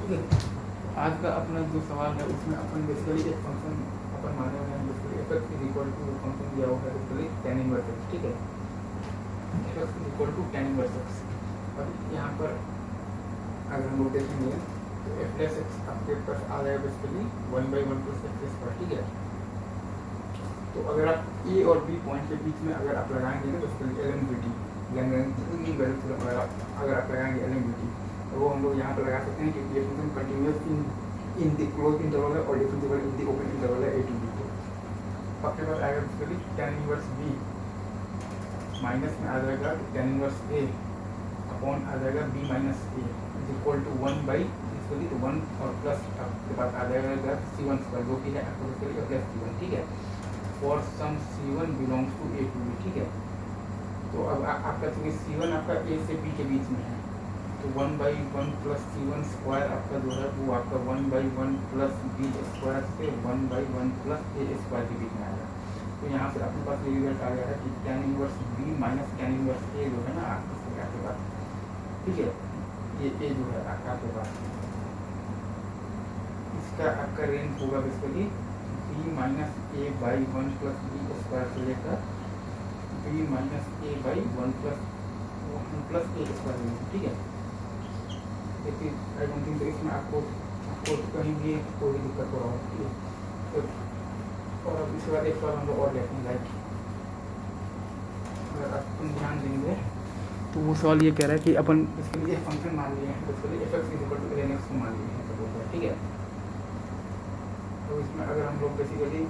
ठीक है। आज का अपना जो सवाल है उसमें अपन बेसिकली एक फंक्शन अपन माने हुए हैं basically F x is equal to function दिया हुआ है बेसिकली tan इनवर्स एक्स, ठीक है। F x is equal to tan inverse X. अब यहाँ पर अगर हम लोग देखेंगे तो एफ प्लस एक्स आपके पास आ जाएगा बेसिकली 1/1 प्लस एक्स स्क्वायर, ठीक है। तो अगर आप ए और बी पॉइंट के बीच में अगर आप लगाएंगे ना basically L M B T अगर आप लगाएंगे एल एम बी टी तो वो हम लोग यहाँ पर लगा सकते हैं क्योंकि ये function continuous in the close interval है और differentiable in the open interval है ए टू बी। तो आपके पास आएगा basically tan inverse B minus में आ जाएगा tan इनवर्स ए अपॉन आ जाएगा B minus A is equal to 1/, basically तो 1 और प्लस आपके पास आ जाएगा C1 स्क्वायर जो कि है आपको बेसिकली प्लस C1, ठीक है। For some C1 belongs to A to B, ठीक है। तो अब आपका चूँकि C1 आपका ए से बी के बीच में है तो 1/1 प्लस C1 स्क्वायर आपका जो है वो आपका 1/1 प्लस बी स्क्वायर से 1/1 प्लस ए स्क्वायर के बीच में आएगा। तो यहाँ से अपने पास ये रिजल्ट आ गया है कि tan inverse B minus tan inverse A जो है ना आपके पास, ठीक है, ये ए जो है आपके पास इसका आपका रेंज होगा basically B minus A by 1 plus B square से लेकर B minus A by 1 plus A square, ठीक है। देखिए आई डोंट थिंक इसमें आपको कहीं भी कोई दिक्कत हो रहा हो, ठीक है। तो और अब इसके बाद एक सवाल हम लोग और लेते हैं, लाइक अगर अपन ध्यान देंगे तो वो सवाल ये कह रहा है कि अपन इसके लिए फंक्शन मान लिए हैं, इसके लिए F x is equal to ln x को मान लिए हैं सब होता है, ठीक है। तो इसमें अगर हम लोग बेसिकली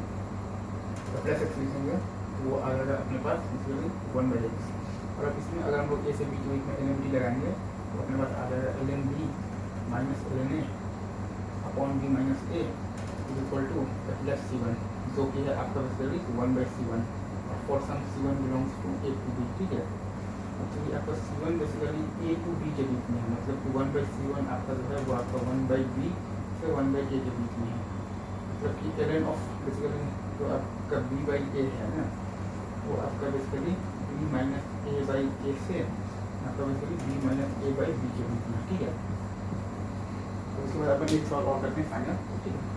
प्लस एक्स लिखेंगे तो वो आ जाएगा अपने पास बेसिकली 1/x। और अब इसमें अगर हम लोग ए से बी के बीच में एल एम डी लगाएंगे तो अपने पास आ जाएगा L M B minus L N A upon B minus A is equal to plus C1 जो कि है आपका बेसिकली 1/C1 और for some C1 belongs to A to B, ठीक है। एक्चुअली आपका C1 basically A to B के बीच में है, मतलब कि 1/C1 आपका जो है वो आपका 1/B से 1/A के बीच में है, मतलब कि ln ऑफ बेसिकली जो आपका B/A है ना वो आपका बेसिकली B माइनस A/A से आपका बेसिकली B माइनस A/B के बीच में, ठीक है। तो उसके बाद अपन एक सवाल और करते हैं फाइनल, ठीक है।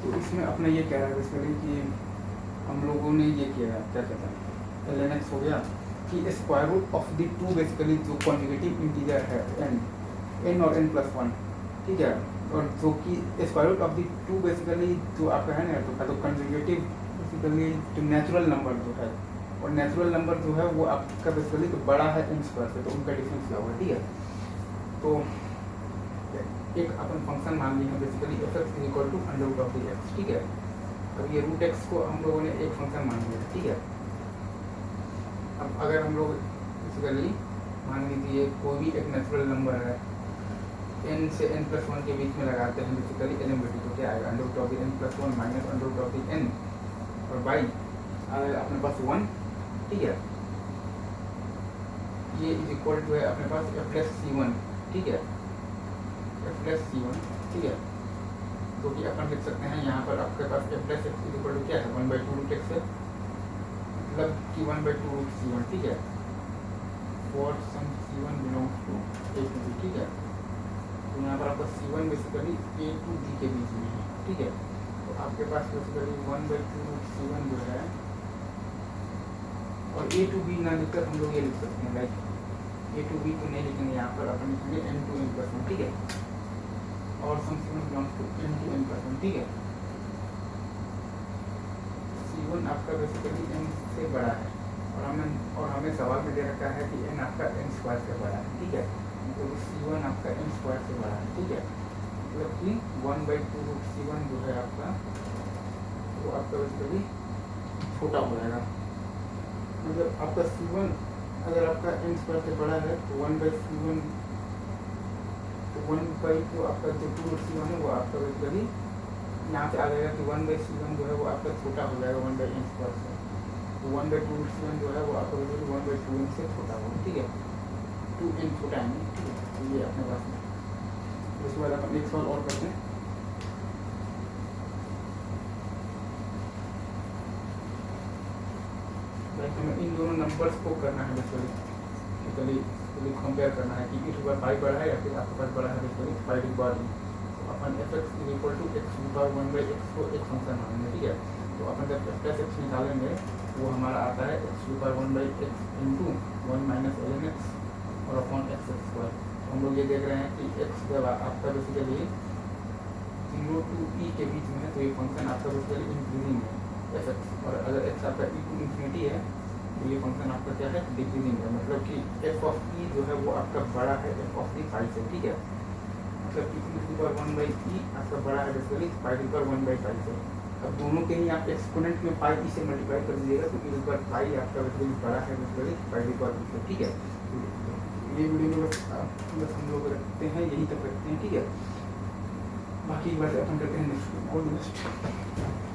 तो इसमें अपना ये कह रहा है बेसिकली कि हम लोगों ने ये किया है क्या कहते हैं ln x हो गया कि square root of the two basically जो कॉन्जुगेटिव इंटीजर है n और n+1, ठीक है। और जो कि square root of the two basically जो आपका है ना तो कंजुगेटिव बेसिकली जो नेचुरल नंबर जो है और नेचुरल नंबर जो है वो आपका बेसिकली तो बड़ा है n स्क्वायर से, तो उनका डिफरेंस क्या होगा, ठीक है। तो एक अपन फंक्शन मान लिए हैं basically F x is equal to under root of the X, ठीक है। अब ये रूट एक्स को हम लोगों ने एक फंक्शन मान लिया, ठीक है। अब अगर हम लोग बेसिकली मान लीजिए कोई भी एक नेचुरल नंबर है n से n+1 के बीच में लगाते हैं basically L M B T, तो क्या आएगा under root of the n+1 minus under root of the n और बाई आएगा अपने पास 1, ठीक है। ये इज इक्वल टू है अपने पास f प्लस C1, ठीक है, f प्लस C1, ठीक है। तो कि अपन लिख सकते हैं यहाँ पर आपके पास f plus x is equal to क्या है 1/2 रूट x है, मतलब कि 1/2 रूट C1, ठीक है। For some C1 belongs to A to B, ठीक है। तो यहाँ पर आपका C1 basically A to B के बीच में है, ठीक है। तो आपके पास बेसिकली 1/2 रूट C1 जो है और ए टू बी ना लिखकर हम लोग ये लिख सकते हैं लाइक ए टू बी तो नहीं लिखेंगे यहाँ पर अपन लिखेंगे n2n+1, ठीक है। और सम C1 बिलोंग्स टू n2n+1, ठीक है। C1 आपका बेसिकली n से बड़ा है और हमें सवाल में दे रखा है कि n आपका n स्क्वायर से बड़ा है, ठीक है। तो C1 आपका n स्क्वायर से बड़ा है, ठीक है। मतलब कि 1/2 रूट C1 जो है आपका वो आपका बेसिकली छोटा हो जाएगा, मतलब आपका C1 अगर आपका n स्क्वायर से बड़ा है तो 1/C1 तो 1/, तो आपका जो 2 रूट C1 है वो आपका बेसिकली यहाँ से आ जाएगा कि 1/C1 जो है वो आपका छोटा हो जाएगा 1/n स्क्वायर से, तो 1/2 रूट C1 जो है वो आपका बेसिकली 1/2n से छोटा होगा, ठीक है। 2n छोटा है, ठीक है। तो ये अपने पास में उसके बाद अपन एक सवाल और करते हैं। लाइक हमें इन दोनों नंबर्स को करना है बेसिकली कंपेयर करना है कि इस बार पाई बड़ा है या फिर आपके पास बड़ा है बेसिकली पाई की बार तो अपन f x is equal to x power 1/x को एक फंक्शन मानेंगे, ठीक है। तो अपन जब प्लस एक्स निकालेंगे वो हमारा आता है x power 1/x into 1 minus ln x और अपॉन एक्स स्क्वायर। हम लोग ये देख रहे हैं कि एक्स जब आपका बेसिकली 0 to e के बीच में है तो ये फंक्शन आपका बेसिकली इंक्रीजिंग है एफ एक्स, और अगर एक्स आपका e टू इन्फिनिटी है तो ये फंक्शन आपका क्या है डिक्रीजिंग है, मतलब कि एफ ऑफ ई जो है वो आपका बड़ा है एफ ऑफ दी पाई से, ठीक है। मतलब कि e टू पावर 1/e आपका बड़ा है बेसिकली पाई टू पावर 1/पाई से। अब दोनों के ही आप एक्सपोनेंट में पाई ई से मल्टीप्लाई कर दीजिएगा तो e टू पावर पाई आपका बेसिकली बड़ा है बेसिकली पाई टू पावर से, ठीक है। ये वीडियो में बस हम लोग रखते हैं, यहीं तक रखते हैं, ठीक है। बाकी बात अपन करते हैं नेक्स्ट। All the best.